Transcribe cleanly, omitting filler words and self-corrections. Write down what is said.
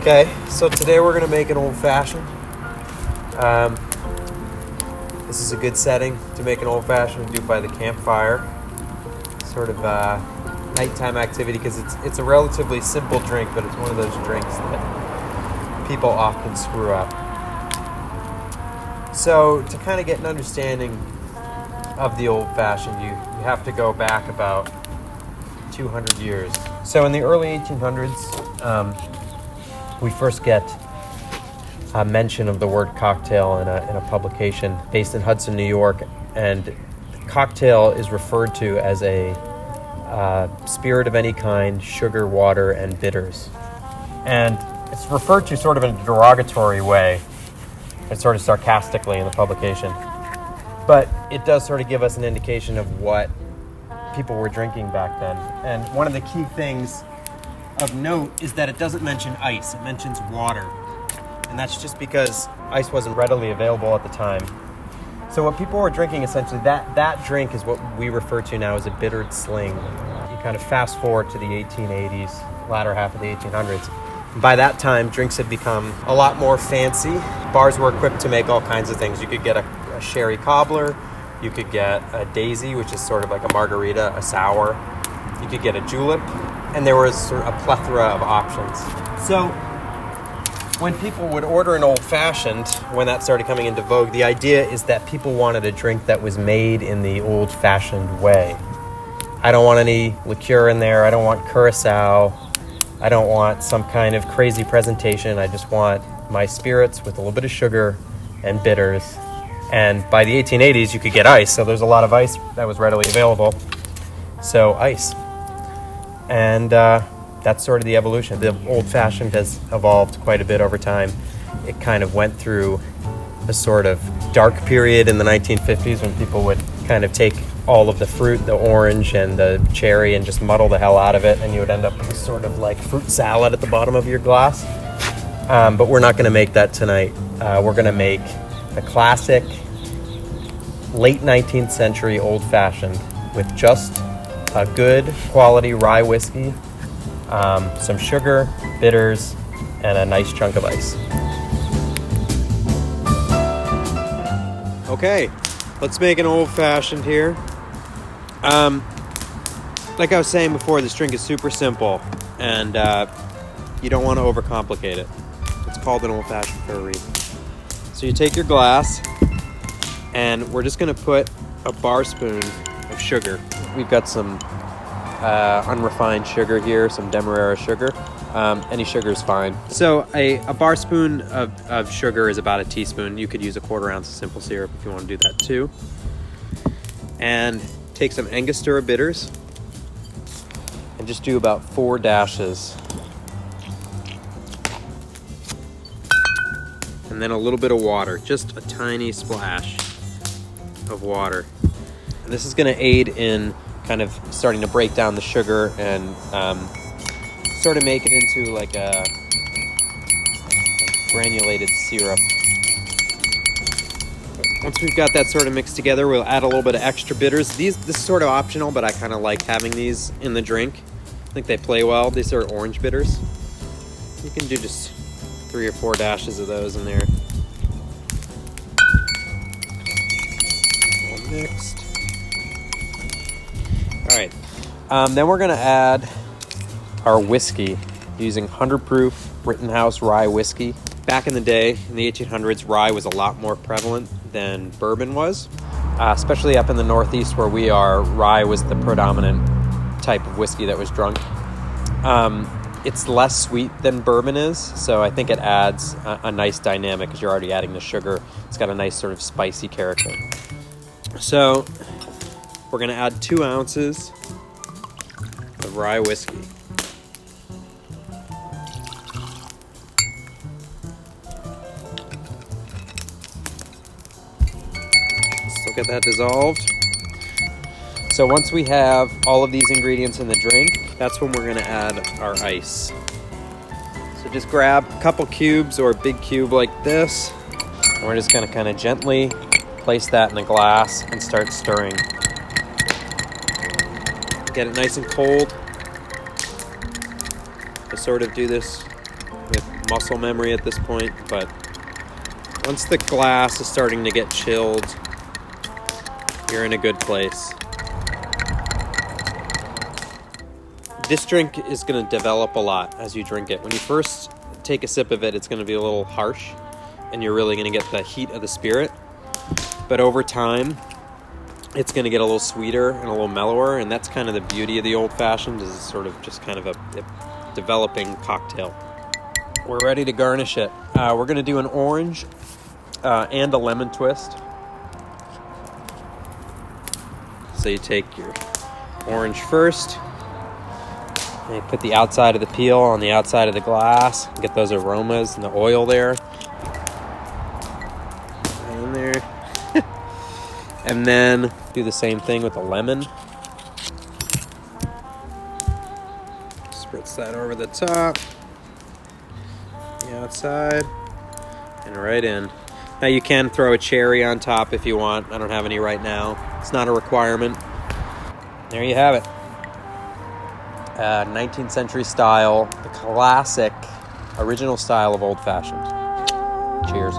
Okay, so today we're gonna make an old-fashioned. This is a good setting to make an old-fashioned. Do by the campfire, sort of nighttime activity, because it's a relatively simple drink, but it's one of those drinks that people often screw up. So to kind of get an understanding of the old-fashioned, you have to go back about 200 years. So in the early 1800s, we first get a mention of the word cocktail in a publication based in Hudson, New York, and cocktail is referred to as a spirit of any kind, sugar, water, and bitters. And it's referred to sort of in a derogatory way, and sort of sarcastically in the publication. But it does sort of give us an indication of what people were drinking back then. And one of the key things of note is that it doesn't mention ice, it mentions water. And that's just because ice wasn't readily available at the time. So what people were drinking, essentially, that drink is what we refer to now as a bittered sling. You kind of fast forward to the 1880s, latter half of the 1800s. By that time, drinks had become a lot more fancy. Bars were equipped to make all kinds of things. You could get a sherry cobbler, you could get a daisy, which is sort of like a margarita, a sour. You could get a julep, and there was sort of a plethora of options. So when people would order an old-fashioned, when that started coming into vogue, the idea is that people wanted a drink that was made in the old-fashioned way. I don't want any liqueur in there. I don't want curacao. I don't want some kind of crazy presentation. I just want my spirits with a little bit of sugar and bitters. And by the 1880s, you could get ice. So there's a lot of ice that was readily available. So ice. And that's sort of the evolution. The old-fashioned has evolved quite a bit over time. It kind of went through a sort of dark period in the 1950s when people would kind of take all of the fruit, the orange and the cherry, and just muddle the hell out of it, and you would end up with sort of like fruit salad at the bottom of your glass. But we're not going to make that tonight. We're going to make a classic late 19th century old-fashioned with just a good quality rye whiskey, some sugar, bitters, and a nice chunk of ice. Okay, let's make an old-fashioned here. Like I was saying before, this drink is super simple, and you don't want to overcomplicate it. It's called an old-fashioned for a reason. So you take your glass, and we're just going to put a bar spoon of sugar. We've got some unrefined sugar here, some Demerara sugar. Any sugar is fine. So a bar spoon of sugar is about a teaspoon. You could use a 1/4 ounce of simple syrup if you want to do that too. And take some Angostura bitters and just do about 4 dashes. And then a little bit of water, just a tiny splash of water. And this is going to aid in kind of starting to break down the sugar and sort of make it into like a granulated syrup. Once we've got that sort of mixed together, we'll add a little bit of extra bitters. This is sort of optional, but I kind of like having these in the drink. I think they play well. These are orange bitters. You can do just 3 or 4 dashes of those in there. All mixed. All right. Then we're going to add our whiskey using 100 proof Rittenhouse Rye Whiskey. Back in the day, in the 1800s, rye was a lot more prevalent than bourbon was. Especially up in the Northeast where we are, rye was the predominant type of whiskey that was drunk. It's less sweet than bourbon is, so I think it adds a nice dynamic because you're already adding the sugar. It's got a nice sort of spicy character. So we're going to add 2 ounces of rye whiskey. Still get that dissolved. So once we have all of these ingredients in the drink, that's when we're going to add our ice. So just grab a couple cubes or a big cube like this, and we're just going to kind of gently place that in a glass and start stirring. Get it nice and cold. Just sort of do this with muscle memory at this point, but once the glass is starting to get chilled, you're in a good place. This drink is going to develop a lot as you drink it. When you first take a sip of it, it's going to be a little harsh, and you're really going to get the heat of the spirit. But over time, it's going to get a little sweeter and a little mellower, and that's kind of the beauty of the old-fashioned, is sort of just kind of a developing cocktail. We're ready to garnish it. We're going to do an orange and a lemon twist. So you take your orange first, and you put the outside of the peel on the outside of the glass, get those aromas and the oil there. In there. And then do the same thing with the lemon. Spritz that over the top, the outside, and right in. Now you can throw a cherry on top if you want. I don't have any right now. It's not a requirement. There you have it. 19th century style, the classic, original style of old-fashioned. Cheers.